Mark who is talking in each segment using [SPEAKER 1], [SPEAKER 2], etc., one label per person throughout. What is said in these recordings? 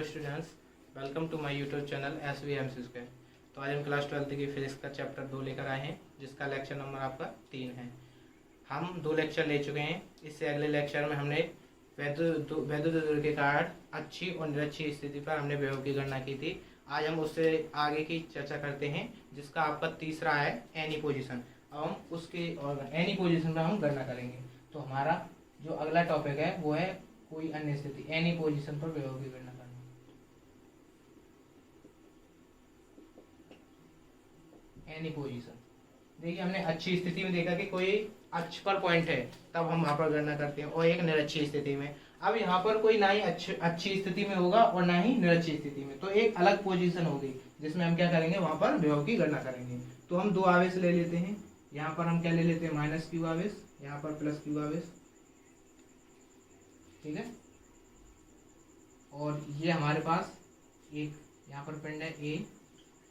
[SPEAKER 1] Students, welcome to my YouTube channel SVMC square. तो आज हम क्लास 12 की फिजिक्स का चैप्टर 2 लेकर आए हैं, जिसका लेक्चर नंबर आपका 3 है। हम 2 लेक्चर ले चुके हैं। इससे अगले लेक्चर में हमने वैद्युत ध्रुव के कारण अच्छी और निरक्षीय स्थिति पर हमने विभव की गणना की थी। आज हम उससे आगे की चर्चा करते हैं, जिसका आपका तीसरा है एनी पोजीशन। अब हम उसके और एनी पोजीशन पर हम गणना करेंगे। तो हमारा जो अगला टॉपिक है वो है कोई अन्य स्थिति, एनी पोजीशन पर विभव की गणना करना। एनी पोजीशन, देखिए हमने अच्छी स्थिति में देखा कि कोई अक्ष पर पॉइंट है, तब हम वहां पर गणना करते हैं, और एक निरक्षीय स्थिति में। अब यहाँ पर कोई ना ही अच्छी स्थिति में होगा और ना ही निरक्षीय स्थिति में, तो एक अलग पोजीशन होगी जिसमें हम क्या करेंगे, वहां पर विभव की गणना करेंगे। तो हम 2 आवेश ले लेते हैं। यहाँ पर हम क्या ले लेते हैं, -q आवेश, यहाँ पर +q आवेश, ठीक है। और ये हमारे पास एक यहाँ पर पिंड है A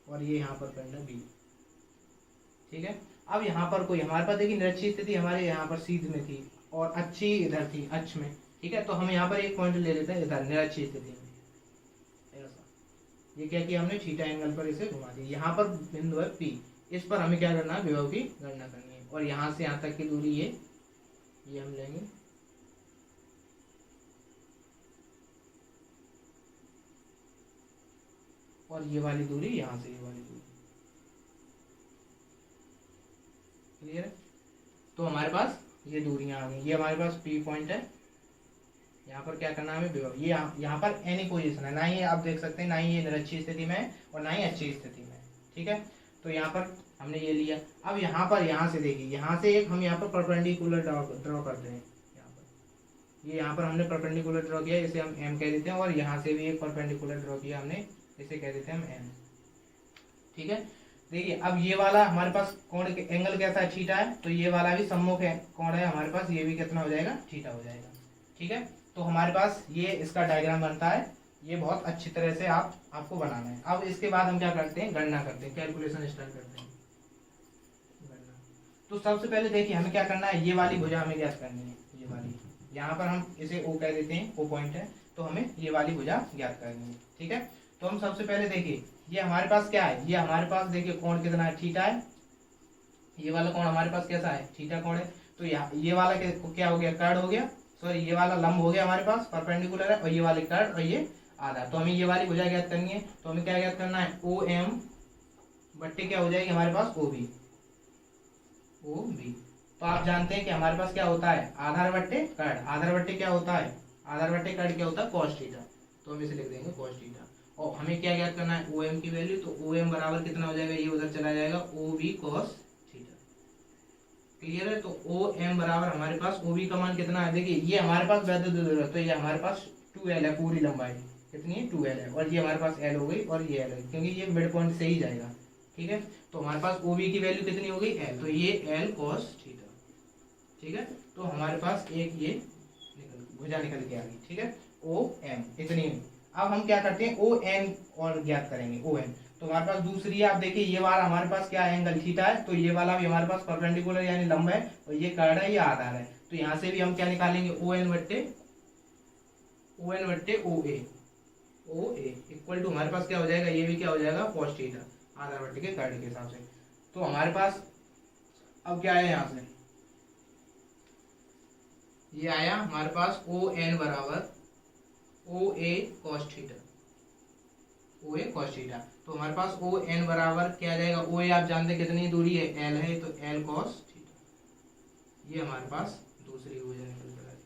[SPEAKER 1] और ये यहाँ पर पिंड है B, ठीक है। अब यहाँ पर कोई हमारे पास देखिए निरक्षीय स्थिति हमारे यहाँ पर सीध में थी और अच्छी इधर थी अक्ष में, ठीक है। तो हम यहाँ पर एक पॉइंट ले लेते हैं इधर निरक्षीय स्थिति में, ऐसा। ये क्या किया हमने, थीटा एंगल पर इसे घुमा दिया। यहाँ पर बिंदु है P, इस पर हमें क्या करना है, विभव की गणना करनी है। और यहाँ से यहाँ तक की दूरी ये हम लेंगे, और ये वाली दूरी यहाँ से ये वाली दूरी, क्लियर है। तो हमारे पास ये दूरियां आ गई। ये हमारे पास P पॉइंट है। यहाँ पर क्या करना है हमें, विभव। ये यहाँ पर एनी पोजीशन है, ना ही आप देख सकते हैं, ना ही ये निरक्षीय स्थिति में है और ना ही अच्छी स्थिति में, ठीक है। तो यहाँ पर हमने ये लिया। अब यहाँ पर यहाँ से देखिए, यहाँ से एक हम यहाँ पर परपेंडिकुलर ड्रॉ करते हैं। यहाँ पर हमने परपेंडिकुलर ड्रॉ किया, इसे हम M कह देते हैं। और यहाँ से भी एक परपेंडिकुलर ड्रॉ किया हमने, इसे कह देते हैं हम N, ठीक है। देखिए अब ये वाला हमारे पास कोण एंगल कैसा है, थीटा है। तो ये वाला भी सम्मुख है कोण है हमारे पास, ये भी कितना हो जाएगा, थीटा हो जाएगा, ठीक है। तो हमारे पास ये इसका डायग्राम बनता है। ये बहुत अच्छी तरह से आपको बनाना है। अब इसके बाद हम क्या करते हैं, गणना करते हैं, कैलकुलेशन स्टार्ट करते हैं, गणना। तो सबसे पहले देखिए हमें क्या करना है, ये वाली भुजा हमें ज्ञात करनी है। ये वाली, यहाँ पर हम इसे O कह देते हैं, O पॉइंट है। तो हमें ये वाली भुजा ज्ञात करनी है, ठीक है। तो हम सबसे पहले देखिए ये हमारे पास क्या है, ये हमारे पास देखिए कोण कितना है, थीटा है। ये वाला कोण हमारे पास कैसा है, थीटा कोण है। तो ये वाला क्या हो गया, कर्ण हो गया, सॉरी ये वाला लंब हो गया हमारे पास, परपेंडिकुलर है। और ये वाले कर्ण और ये आधा। तो हमें ये वाली भुजा ज्ञात करनी है। तो हमें क्या ज्ञात करना है, OM बट्टे क्या हो जाएगी हमारे पास, OB। तो आप जानते हैं कि हमारे पास क्या होता है, आधार बट्टे कर्ण। आधार बट्टे क्या होता है, आधार बट्टे कर्ण क्या होता है, cos थीटा। तो हम इसे लिख देंगे cos थीटा। और हमें क्या ज्ञात करना है, OM की वैल्यू। तो OM बराबर कितना हो जाएगा, ये उधर चला जाएगा, OB cos थीटा, क्लियर है। तो OM बराबर हमारे पास OB का मान कितना है, देखिए ये हमारे पास वैद्युत ध्रुव है, तो ये हमारे पास 2L है, पूरी लंबाई कितनी है, 2L है। और ये हमारे पास L हो गई और ये L है, क्योंकि ये मिड पॉइंट से ही जाएगा, ठीक है। तो हमारे पास OB की वैल्यू कितनी हो गई, L। तो ये L cos थीटा, ठीक है। तो हमारे पास एक ये भुजा निकल के आ गई, ठीक है, OM इतनी। अब हम क्या करते हैं, ON और ज्ञात करेंगे, ON। तो हमारे पास दूसरी है, आप देखिए ये वाला हमारे पास क्या एंगल, थीटा है। तो ये वाला भी हमारे पास परपेंडिकुलर यानी लंब है, और ये कर्ण है, ये आधार है। तो यहाँ से भी हम क्या निकालेंगे, ON बट्टे OA इक्वल टू हमारे पास क्या हो जाएगा, ये भी क्या हो जाएगा, cos थीटा, आधार बट्टे के कर्ण के हिसाब से। तो हमारे पास अब क्या है, यहाँ से ये आया हमारे पास ON बराबर OA cos theta, OA cos theta. तो हमारे पास ON बराबर क्या आ जाएगा, OA आप जानते हैं कितनी दूरी है, L है, तो L cos थीटा। ये हमारे पास दूसरी भुजा निकल कर आई,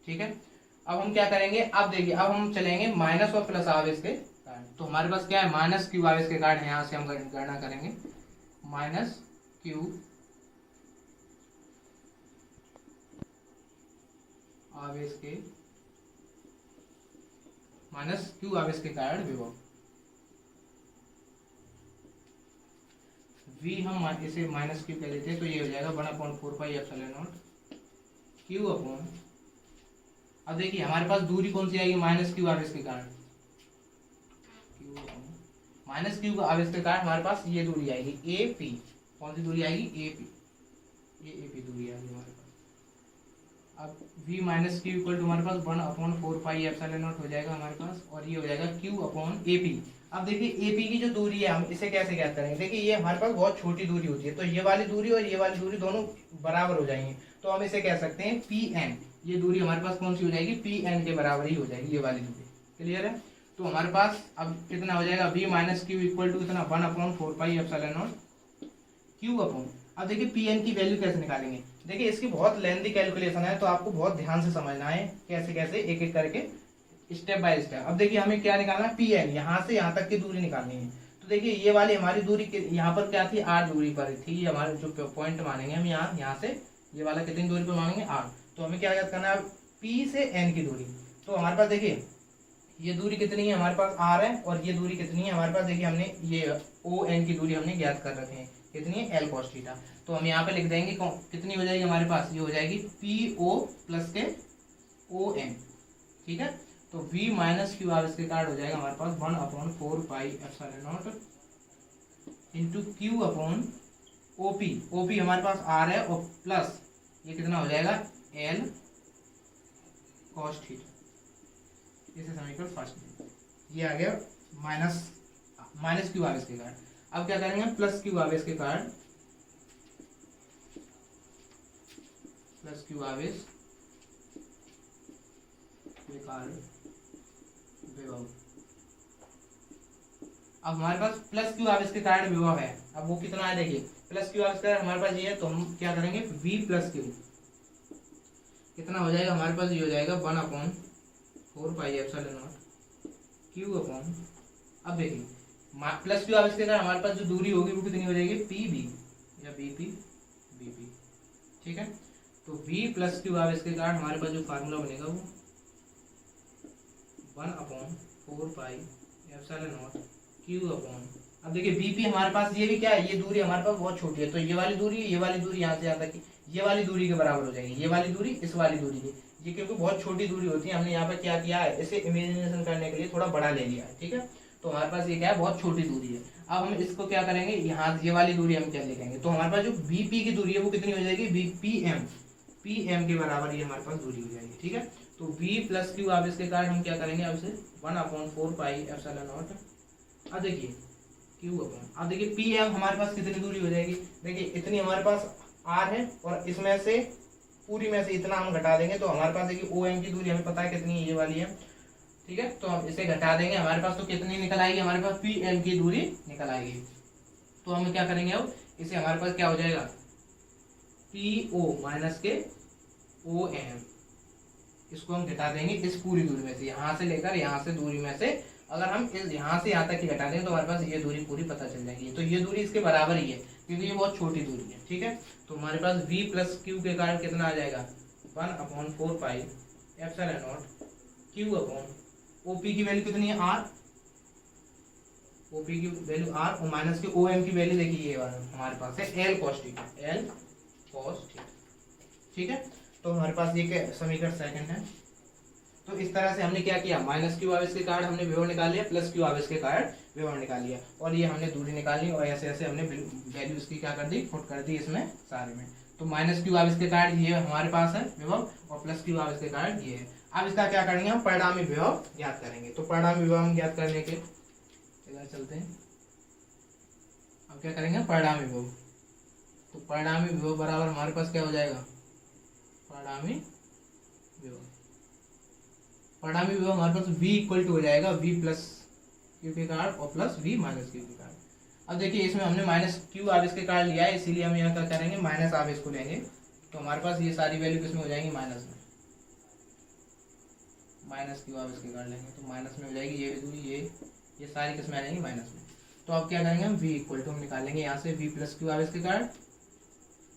[SPEAKER 1] ठीक है। अब हम क्या करेंगे, अब देखिए अब हम चलेंगे माइनस और प्लस आवेश के कारण। तो हमारे पास क्या है, -q आवेश के कारण, यहाँ से हम गणना करेंगे -q आवेश के -q आवेश के कारण विभव। V हम इसे -q कह लेते हैं। तो ये हो जाएगा 1/4πε0 q अपॉन, अब देखिए हमारे पास दूरी कौन सी आएगी, -q आवेश के कारण, -q आवेश के कारण हमारे पास ये दूरी आएगी AP। कौन सी दूरी आएगी, AP, ये AP दूरी आएगी हमारे पास। अब v minus Q equal to हमारे पास 1/4 पाई एप्सिलॉन नॉट हो जाएगा हमारे पास, और ये हो जाएगा q अपॉन AP। अब देखिए AP की जो दूरी है हम इसे कैसे ज्ञात करेंगे, देखिए ये हमारे पास बहुत छोटी दूरी होती है, तो ये वाली दूरी और ये वाली दूरी दोनों बराबर हो जाएंगे, तो हम इसे कह सकते हैं Pn। ये दूरी हमारे पास कौन सी हो जाएगी, Pn के बराबर ही हो जाएगी ये वाली दूरी। क्लियर है? तो हमारे पास अब कितना हो जाएगा, v minus Q equal to कितना 1/4 pi epsilon naught Q upon. अब देखिए Pn की वैल्यू कैसे निकालेंगे, देखिए इसकी बहुत लेंथी कैलकुलेशन है, तो आपको बहुत ध्यान से समझना है कैसे कैसे एक एक करके स्टेप बाय स्टेप। अब देखिए हमें क्या निकालना है, Pn यहाँ से यहाँ तक की दूरी निकालनी है। तो देखिए ये वाली हमारी दूरी यहाँ पर क्या थी, r दूरी पर थी, हमारे जो पॉइंट मानेंगे हम यहाँ से ये वाला कितनी दूरी पर मानेंगे, r। तो हमें क्या याद करना है, P से n की दूरी। तो हमारे पास देखिए ये दूरी कितनी है हमारे पास r है, और ये दूरी कितनी है हमारे पास, देखिए हमने ये ON की दूरी हमने ज्ञात कर रखे हैं, कितनी है, L cos थीटा। तो हम यहाँ पे लिख देंगे कितनी हो जाएगी हमारे पास, ये हो जाएगी PO प्लस के ON। ठीक है? तो v माइनस क्यू आप इसके कार्ड हो जाएगा हमारे पास 1/4 pi epsilon not into Q upon OP। OP हमारे पास r है, और प्लस ये कितना हो जाएगा L cos थीटा। इसे समीकरण फर्स्ट ये आ गया माइनस क्यू आवेश के कारण। अब क्या करेंगे, प्लस क्यू आवेश के कारण, प्लस क्यू आवेश के कारण विभव। अब हमारे पास प्लस क्यू आवेश के कारण विभव है, अब वो कितना है, देखिए प्लस क्यू आवेश का हमारे पास ये है, तो हम क्या करेंगे v प्लस क्यू कितना हो जाएगा हमारे पास, ये हो जाएगा 1/4 pi epsilon naught Q upon. अब देखिए प्लस क्यू आवेश के कारण हमारे पास जो दूरी होगी वो कितनी हो जाएगी, PB या BP BP। ठीक है? तो v प्लस क्यू आवेश के कारण हमारे पास जो फार्मूला बनेगा वो 1/4 pi epsilon naught Q upon. अब देखिए BP हमारे पास ये भी क्या है, ये दूरी हमारे पास बहुत छोटी है, तो ये वाली दूरी यहाँ से यहाँ तक ये वाली दूरी के बराबर हो जाएगी, ये वाली दूरी इस वाली दूरी की, ये क्योंकि बहुत छोटी दूरी होती है, हमने यहाँ पर क्या किया है, इसे इमेजिनेशन करने के लिए थोड़ा बड़ा ले लिया है। ठीक है? तो हमारे पास ये क्या है, बहुत छोटी दूरी है। अब हम इसको क्या करेंगे, यहाँ ये वाली दूरी हम क्या लिखेंगे, तो हमारे पास जो BP की दूरी है वो कितनी हो जाएगी, PM के बराबर ये हमारे पास दूरी हो जाएगी। ठीक है? तो v प्लस क्यू आप इसके कारण हम क्या करेंगे, अब इसे 1/4 पाई एप्सिलॉन नॉट। अब देखिए क्यू अपॉन, अब देखिए PM हमारे पास कितनी दूरी हो जाएगी, देखिए इतनी हमारे पास r है, और इसमें से पूरी में से इतना हम घटा देंगे, तो हमारे पास देखिए OM की दूरी हमें पता है कितनी है, ये वाली है। ठीक है? तो हम इसे घटा देंगे, हमारे पास तो कितनी निकल आएगी, हमारे पास PM की दूरी निकल आएगी। तो हम क्या करेंगे, अब इसे हमारे पास क्या हो जाएगा, PO माइनस के OM, इसको हम घटा देंगे इस पूरी दूरी में से, यहाँ से लेकर यहाँ से दूरी में से अगर हम इस यहाँ से यहाँ तक की घटा देंगे तो हमारे पास ये दूरी पूरी पता चल जाएगी। तो ये दूरी इसके बराबर ही है, क्योंकि ये बहुत छोटी दूरी है। ठीक है? तो हमारे पास v प्लस क्यू के कारण कितना आ जाएगा, 1/4 pi epsilon naught Q upon OP की वैल्यू कितनी है, r, OP की वैल्यू r, और माइनस के OM की वैल्यू देखिए ये हमारे पास है L cos theta, L cos theta. ठीक है? तो हमारे पास ये समीकरण सेकंड है। तो इस तरह से हमने क्या किया, माइनस क्यू आवेश के कारण हमने विभव निकाल लिया, प्लस क्यू आवेश के कारण विभव निकाल लिया, और ये हमने दूरी निकाल ली, और ऐसे ऐसे हमने वैल्यू इसकी क्या कर दी, पुट कर दी इसमें सारे में। तो माइनस क्यू आवेश के कारण ये हमारे पास है विभव, और प्लस क्यू आवेश के कारण ये है। अब इसका क्या करेंगे, हम परिणामी विभव ज्ञात करेंगे। तो परिणामी विभव हम ज्ञात करने के इधर चलते हैं। अब क्या करेंगे, परिणामी विभव। तो परिणामी विभव बराबर हमारे पास क्या हो जाएगा, परिणामी विभव। परिणामी विभव हमारे पास v इक्वल टू हो जाएगा v प्लस क्यू के कारण और प्लस v माइनस क्यू के कारण। अब देखिए इसमें हमने माइनस क्यू आवेश के कारण लिया है, इसीलिए हम यहाँ क्या करेंगे, माइनस आवेश को लेंगे। तो हमारे पास ये सारी वैल्यू किसमें हो जाएंगी, माइनस में, माइनस क्यू आवेश के कारण लेंगे तो माइनस में हो जाएगी ये दूरी, ये सारी किसमें आ जाएंगी, माइनस में। तो अब क्या करेंगे, हम v इक्वल टू हम निकालेंगे यहाँ से v प्लस क्यू आवेश के कारण।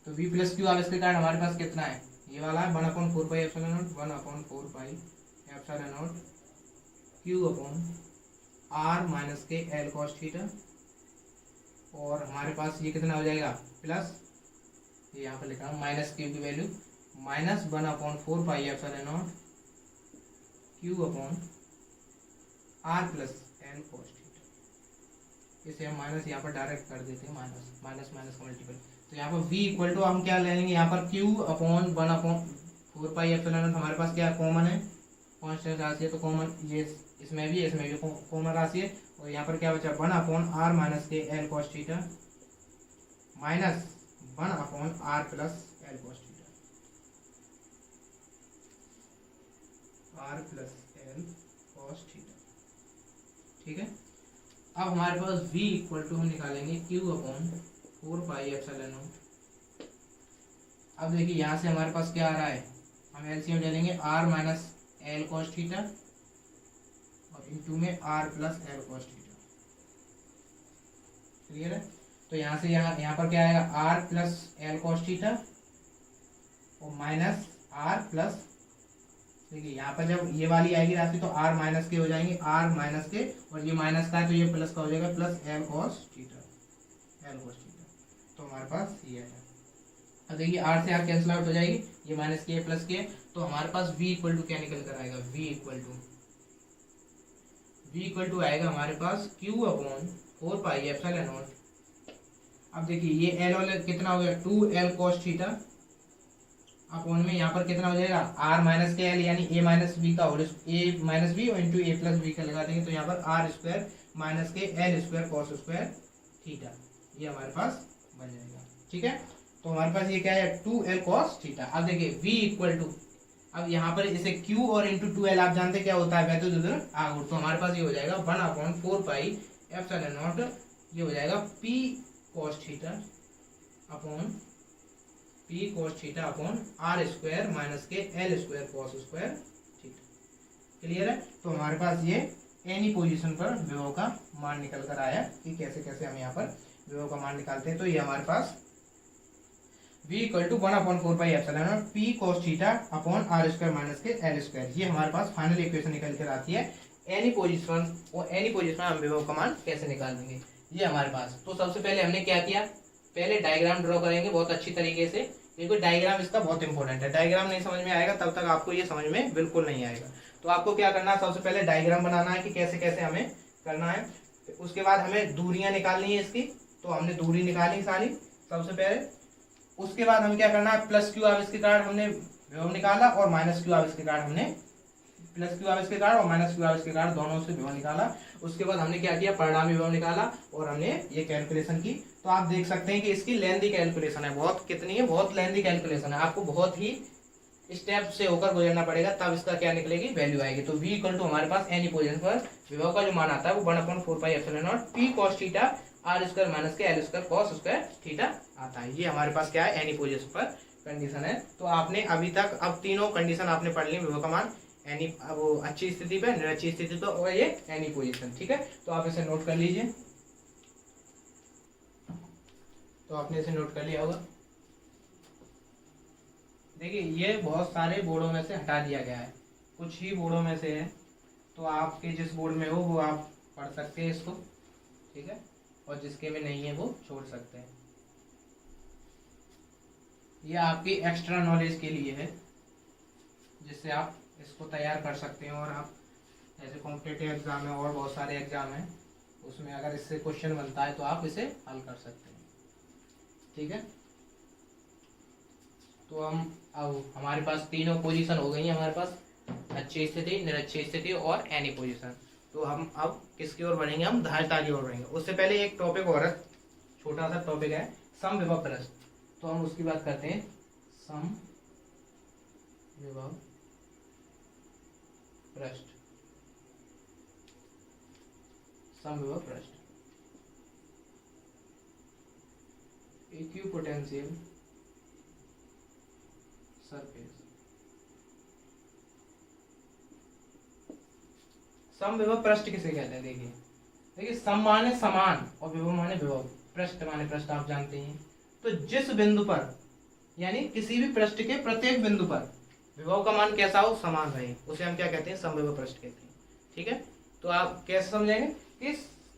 [SPEAKER 1] तो v प्लस क्यू आवेश के कारण हमारे पास कितना है, ये वाला है 1/4 pi epsilon not, 1/4 pi epsilon naught Q upon r minus के L cos थीटा, और हमारे पास ये कितना हो जाएगा, प्लस ये यहाँ पर लिखा हूँ माइनस क्यू की value minus 1/4 pi epsilon naught Q upon r plus L cos theta. इसे हम माइनस यहाँ पर डायरेक्ट कर देते हैं, माइनस माइनस माइनस का मल्टीपल। तो यहाँ पर v इक्वल टू हम क्या ले लेंगे, यहाँ पर q upon 4 pi epsilon not हमारे पास क्या कॉमन है, कांस्टेंट राशि है तो कॉमन, ये इसमें भी कॉमन राशि है। और यहाँ पर क्या बचा 1/r माइनस के L cos theta minus 1/r plus L cos theta, r plus L cos theta. ठीक है, अब हमारे पास v इक्वल टू हम निकालेंगे q/4 पाई एप्सिलॉन नॉट। अब देखिए यहाँ से हमारे पास क्या आ रहा है, हम एलसीएम ले लेंगे r minus L cos theta और इंटू में r plus L cos theta. Clear है, तो यहाँ से यहाँ पर क्या आएगा r plus L cos theta और माइनस r प्लस, देखिए यहाँ पर जब ये वाली आएगी राशि तो r माइनस के हो जाएंगे, r माइनस के, और ये माइनस का है तो ये प्लस का हो जाएगा, प्लस एल कॉस थीटा, तो हमारे पास ये है। अब देखिए r से r कैंसिल आउट हो जाएगी, ये माइनस के प्लस के, तो हमारे पास v इक्वल टू क्या निकल कर आएगा, v इक्वल टू आएगा हमारे पास q/4 पाई एप्सिलॉन नॉट। अब देखिए ये एल वाले कितना हो गया 2l cos थीटा अपॉन में यहाँ पर कितना हो जाएगा r माइनस के एल यानी a माइनस बी का होल a माइनस बी और इंटू a प्लस बी का लगा देंगे तो यहाँ पर r स्क्वायर माइनस के L square cos square theta, ये हमारे पास बन जाएगा। ठीक है, तो हमारे पास ये क्या है 2l cos थीटा। अब देखिए v इक्वल टू, अब यहाँ पर इसे q और इंटू 2l आप जानते क्या होता है वैसे उधर आउट, तो हमारे पास ये हो जाएगा 1/4 पाई एप्सिलॉन नॉट, ये हो जाएगा p cos theta upon p cos theta upon r square minus के l square cos square theta. Clear है, तो हमारे पास ये एनी पोजीशन पर विभव का मान निकल कर आया कि कैसे कैसे हम यहाँ पर विभव का मान निकालते हैं। तो ये हमारे पास v equal to 1/4 pi epsilon naught p cos theta upon r square minus के l स्क्वायर, ये हमारे पास फाइनल इक्वेशन निकल कर आती है एनी पोजीशन, और एनी पोजीशन हम विभव का मान कैसे निकाल देंगे ये हमारे पास। तो सबसे पहले हमने क्या किया, पहले डायग्राम ड्रॉ करेंगे बहुत अच्छी तरीके से, देखो डायग्राम इसका बहुत इंपॉर्टेंट है, डायग्राम नहीं समझ में आएगा तब तक आपको ये समझ में बिल्कुल नहीं आएगा। तो आपको क्या करना है, सबसे पहले डायग्राम बनाना है कि कैसे कैसे हमें करना है, उसके बाद हमें दूरियां निकालनी है इसकी, तो हमने दूरी निकाली सारी सबसे पहले, उसके बाद हमें क्या करना है प्लस क्यू आवेश के कारण हमने विभव निकाला और माइनस क्यू आवेश के कारण हमने प्लस क्यू आवेश के कारण और माइनस क्यू आवेश के कारण दोनों से विभव निकाला। उसके बाद हमने क्या किया परिणामी विभव निकाला और हमने ये कैलकुलेशन की। तो आप देख सकते हैं कि इसकी लेंथी कैलकुलेशन है, बहुत कितनी है, बहुत लेंथी कैलकुलेशन है, आपको बहुत ही स्टेप से होकर गुजरना पड़ेगा तब इसका क्या निकलेगी वैल्यू आएगी। तो v इक्वल टू हमारे पास एनी पोजीशन पर विभव का जो मान आता है वो 1/4 pi epsilon naught p cos theta r square minus के l square cos square theta आता है। ये हमारे पास क्या है एनी पोजीशन पर कंडीशन है। तो आपने अभी तक अब तीनों कंडीशन आपने पढ़ ली, विभव का मान एनी वो अच्छी स्थिति पे, निरक्षी स्थिति पे और ये एनी पोजीशन। ठीक है, तो आप इसे नोट कर लीजिए, तो आपने इसे नोट कर लिया होगा। देखिए ये बहुत सारे बोर्डों में से हटा दिया गया है, कुछ ही बोर्डों में से है, तो आपके जिस बोर्ड में हो वो आप पढ़ सकते हैं इसको, ठीक है, और जिसके में नहीं है वो छोड़ सकते हैं। ये आपकी एक्स्ट्रा नॉलेज के लिए है जिससे आप इसको तैयार कर सकते हैं, और आप जैसे कॉम्पिटिटिव एग्जाम है और बहुत सारे एग्जाम हैं उसमें अगर इससे क्वेश्चन बनता है तो आप इसे हल कर सकते हैं। ठीक है, तो हम अब हमारे पास तीनों पोजीशन हो गई है, हमारे पास अच्छी स्थिति, निरक्षी स्थिति और एनी पोजीशन। तो हम अब किसकी ओर बढ़ेंगे, हम धारिता की ओर बढ़ेंगे। उससे पहले एक टॉपिक और है, छोटा सा टॉपिक है समविभव पृष्ठ, तो हम उसकी बात करते हैं। समविभव पृष्ठ, समविभव पृष्ठ इक्विपोटेंशियल सरफेस। समविभव पृष्ठ किसे कहते हैं, देखिए सम माने समान और विभव माने विभव, पृष्ठ माने पृष्ठ आप जानते हैं। तो जिस बिंदु पर यानी किसी भी पृष्ठ के प्रत्येक बिंदु पर विभव का मान कैसा हो, समान रहे, उसे हम क्या कहते हैं, समविभव पृष्ठ कहते हैं। ठीक है, तो आप कैसे समझेंगे कि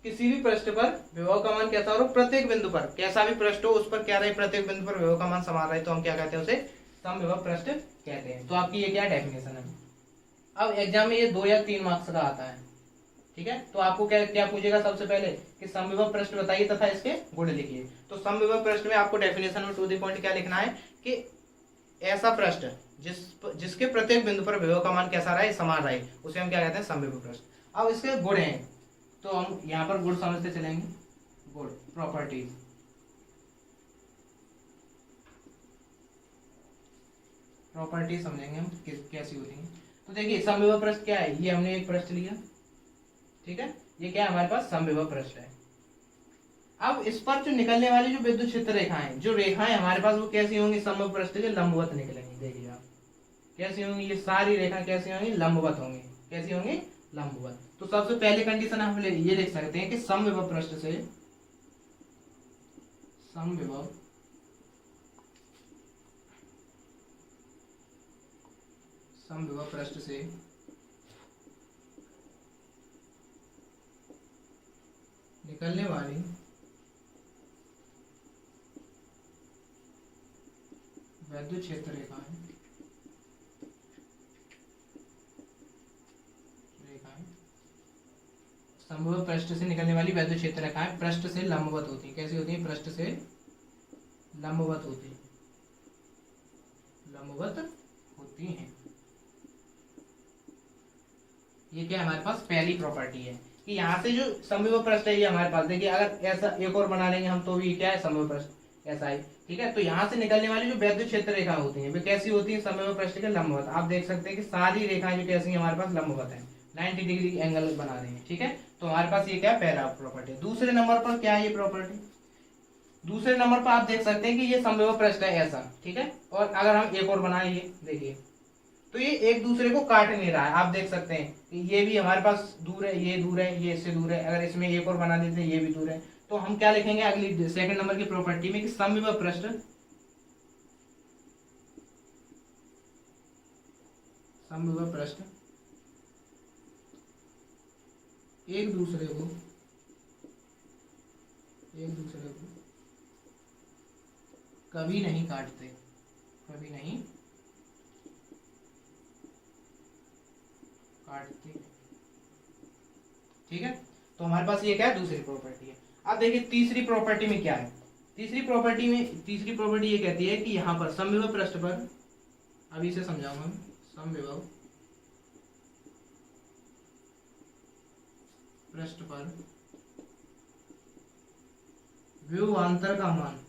[SPEAKER 1] किसी भी पृष्ठ पर विभव का मान कैसा हो, प्रत्येक बिंदु पर कैसा भी पृष्ठ हो उस पर क्या रहे, प्रत्येक बिंदु पर विभव का मान समान रहे, तो हम क्या कहते हैं, उसे समविभव पृष्ठ कहते हैं। तो आपकी ये क्या डेफिनेशन है। अब एग्जाम में ये 2 या 3 मार्क्स का आता है। ठीक है, तो आपको क्या क्या पूछेगा, सबसे पहले कि समविभव पृष्ठ बताइए तथा इसके गुण लिखिए। तो समविभव पृष्ठ में आपको डेफिनेशन में टू द पॉइंट क्या लिखना है कि ऐसा पृष्ठ जिसके प्रत्येक बिंदु पर विभव का मान कैसा रहे, समान रहे, उसे हम क्या कहते हैं, समविभव पृष्ठ। अब इसके गुण हैं, तो हम यहाँ पर गुण समझते चलेंगे। गुण, प्रॉपर्टीज। प्रॉपर्टी समझेंगे हम कैसी होती है। तो देखिए समविभव पृष्ठ क्या है, ये हमने एक पृष्ठ लिया, ठीक है, ये क्या है हमारे पास, समविभव पृष्ठ है। अब इस पर जो निकलने वाली जो विद्युत क्षेत्र रेखाएं, जो रेखाएं हमारे पास वो कैसी होंगी, समविभव पृष्ठ के लंबवत निकलेंगी। देखिए आप कैसी होंगी, ये सारी रेखा कैसी होंगी, लंबवत होंगी। कैसी होंगी, लंबवत। तो सबसे पहले कंडीशन हम ये लिख सकते हैं कि समविभव पृष्ठ से, समविभव समविभव पृष्ठ से निकलने वाली विद्युत क्षेत्र रेखाएं समविभव पृष्ठ से निकलने वाली विद्युत क्षेत्र रेखाएं पृष्ठ से लंबवत होती हैं। कैसी होती हैं, पृष्ठ से लंबवत होती हैं, लंबवत होती हैं। ये क्या हमारे पास पहली प्रॉपर्टी है कि यहाँ से जो समविभव पृष्ठ है ये हमारे पास, देखिए अगर ऐसा एक और बना लेंगे हम तो भी क्या है, समविभव पृष्ठ ऐसा है, ठीक है। तो यहाँ से निकलने वाली जो विद्युत क्षेत्र रेखा होती है वे कैसी होती है, समविभव पृष्ठ के लंबवत। आप देख सकते हैं कि सारी रेखाएं जो कैसी हैं हमारे पास, लंबवत है, 90 डिग्री एंगल बना रहे हैं, ठीक है। तो हमारे पास ये क्या है, पहला प्रॉपर्टी। दूसरे नंबर पर क्या है ये प्रॉपर्टी, दूसरे नंबर पर आप देख सकते हैं कि ये समविभव पृष्ठ है ऐसा, ठीक है। और अगर हम एक और बनाए, ये देखिए तो ये एक दूसरे को काट नहीं रहा है, आप देख सकते हैं कि ये भी हमारे पास दूर है, ये दूर है, ये इससे दूर है। अगर इसमें एक और बना देते हैं, ये भी दूर है। तो हम क्या लिखेंगे अगली सेकंड नंबर की प्रॉपर्टी में कि समविभव पृष्ठ, समविभव पृष्ठ एक दूसरे को कभी नहीं काटते, कभी नहीं काटते, ठीक है। तो हमारे पास ये क्या है, दूसरी प्रॉपर्टी है। अब देखिए तीसरी प्रॉपर्टी में क्या है, तीसरी प्रॉपर्टी ये कहती है कि यहाँ पर समविभव पृष्ठ पर, अभी से समझाऊंगा हम, समविभव पृष्ठ पर विभवांतर का मान,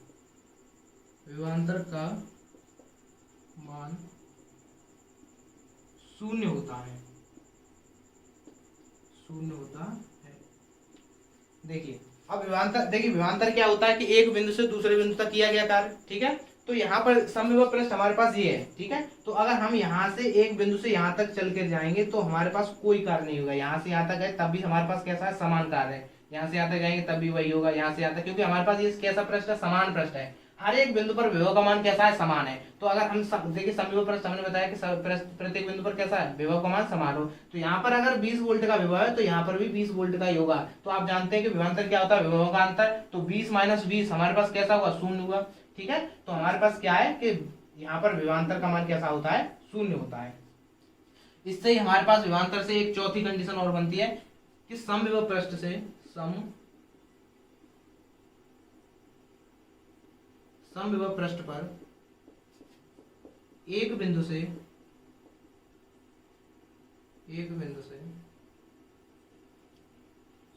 [SPEAKER 1] विभवांतर का मान शून्य होता है, शून्य होता है। देखिए अब विभवांतर, देखिए विभवांतर क्या होता है कि एक बिंदु से दूसरे बिंदु तक किया गया कार्य, ठीक है। तो यहाँ पर समविभव पृष्ठ हमारे पास ये है, ठीक है। तो अगर हम यहाँ से एक बिंदु से यहाँ तक चल कर जाएंगे तो हमारे पास कोई कार्य नहीं होगा। यहाँ से यहाँ तक गए तब भी हमारे पास कैसा है, समान कार्य है। यहाँ से यहाँ तक जाएंगे तब भी वही होगा, यहाँ से यहाँ तक, क्योंकि हमारे पास ये कैसा पृष्ठ है, समान पृष्ठ है। हर एक बिंदु पर विभव का मान कैसा है, समान है। तो अगर हम देखिए समविभव पृष्ठ हमने बताया कि प्रत्येक बिंदु पर कैसा है, विभव का मान समान हो। तो यहाँ पर अगर 20 वोल्ट का विभव है तो यहाँ पर भी 20 वोल्ट का ही होगा। तो आप जानते हैं कि विभवांतर क्या होता है, विभव का अंतर। तो 20 - 20 हमारे पास कैसा होगा, शून्य हुआ, ठीक है। तो हमारे पास क्या है कि यहाँ पर विभवांतर का मान कैसा होता है, शून्य होता है। इससे ही हमारे पास विभवांतर से एक चौथी कंडीशन और बनती है कि समविभव पृष्ठ से, समविभव पृष्ठ पर एक बिंदु से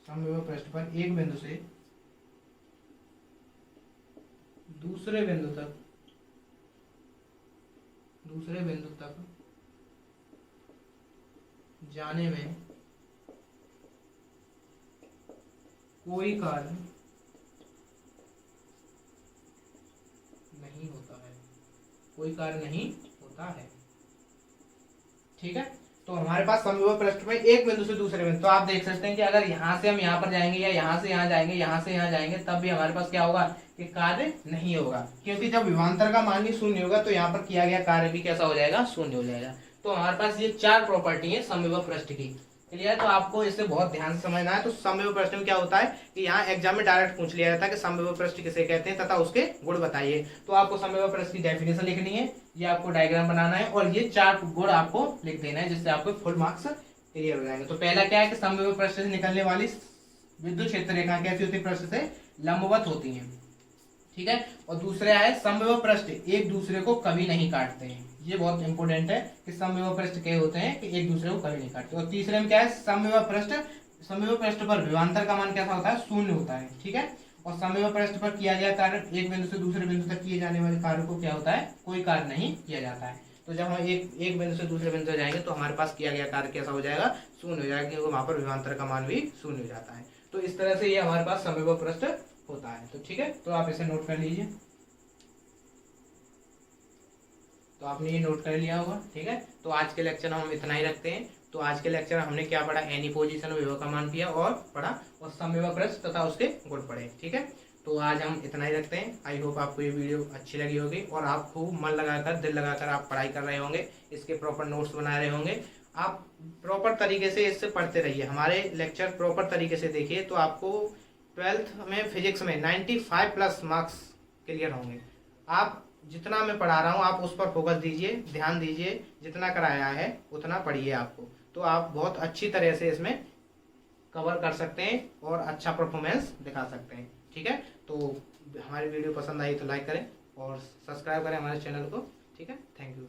[SPEAKER 1] समविभव पृष्ठ पर एक बिंदु से दूसरे बिंदु तक जाने में कोई कार्य नहीं होता है, कोई कार्य नहीं होता है, ठीक है। तो हमारे पास समविभव पृष्ठ में एक बिंदु से दूसरे बिंदु, तो आप देख सकते हैं कि अगर यहाँ से हम यहाँ पर जाएंगे या यहाँ से यहाँ जाएंगे, यहाँ से यहाँ जाएंगे, तब भी हमारे पास क्या होगा कि कार्य नहीं होगा, क्योंकि जब विभवांतर का मान ही शून्य होगा तो यहाँ पर किया गया कार्य भी कैसा हो जाएगा, शून्य हो जाएगा। तो हमारे पास ये 4 प्रॉपर्टी है समविभव पृष्ठ की, क्लियर। तो आपको इसे बहुत ध्यान से समझना है। तो समविभव पृष्ठ में क्या होता है कि यहाँ एग्जाम में डायरेक्ट पूछ लिया जाता है कि समविभव पृष्ठ किसे कहते हैं तथा उसके गुण बताइए। तो आपको समविभव पृष्ठ की डेफिनेशन लिखनी है, ये आपको डायग्राम बनाना है और ये 4 गुण आपको लिख देना है, जिससे आपको फुल मार्क्स क्लियर हो जाएंगे। तो पहला क्या है कि समविभव पृष्ठ से निकलने वाली विद्युत क्षेत्र रेखा कैसी होती है, पृष्ठ से लंबवत होती है, ठीक है। और दूसरा है समविभव पृष्ठ एक दूसरे को कभी नहीं काटते हैं, ये बहुत इंपॉर्टेंट है कि समविभव पृष्ठ क्या होते हैं कि एक दूसरे को कभी नहीं काटते। और तीसरे में क्या है, समविभव पृष्ठ पर विभवांतर का मान कैसा होता है, शून्य होता है, ठीक है। और समविभव पृष्ठ पर किया गया कार्य, एक बिंदु से दूसरे बिंदु तक किए जाने वाले कार्य को क्या होता है, कोई कार्य नहीं किया जाता है। तो जब हम एक बिंदु से दूसरे बिंदु तक जाएंगे तो हमारे पास किया गया कार्य कैसा हो जाएगा, शून्य हो जाएगा, क्योंकि वहां पर विभवांतर का मान भी शून्य हो जाता है। तो इस तरह से ये हमारे पास समविभव पृष्ठ होता है। तो ठीक है, तो आप इसे नोट कर लीजिए। तो आपने ये नोट कर लिया होगा, ठीक है। तो आज के लेक्चर में हम इतना ही रखते हैं। तो आज के लेक्चर में हमने क्या पढ़ा, एनी पोजीशन में विभव का मान किया और पढ़ा, और समविभव पृष्ठ तथा उसके गुण पढ़े, ठीक है। तो आज हम इतना ही रखते हैं। आई होप आपको ये वीडियो अच्छी लगी होगी और आप खूब मन लगाकर, दिल लगाकर आप पढ़ाई कर रहे होंगे, इसके प्रॉपर नोट्स बना रहे होंगे। आप प्रॉपर तरीके से इससे पढ़ते रहिए, हमारे लेक्चर प्रॉपर तरीके से देखिए, तो आपको 12th में फिजिक्स में 95 प्लस मार्क्स क्लियर होंगे। आप जितना मैं पढ़ा रहा हूँ आप उस पर फोकस दीजिए, ध्यान दीजिए, जितना कराया है उतना पढ़िए आपको, तो आप बहुत अच्छी तरह से इसमें कवर कर सकते हैं और अच्छा परफॉर्मेंस दिखा सकते हैं, ठीक है। तो हमारी वीडियो पसंद आई तो लाइक करें और सब्सक्राइब करें हमारे चैनल को, ठीक है। Thank you.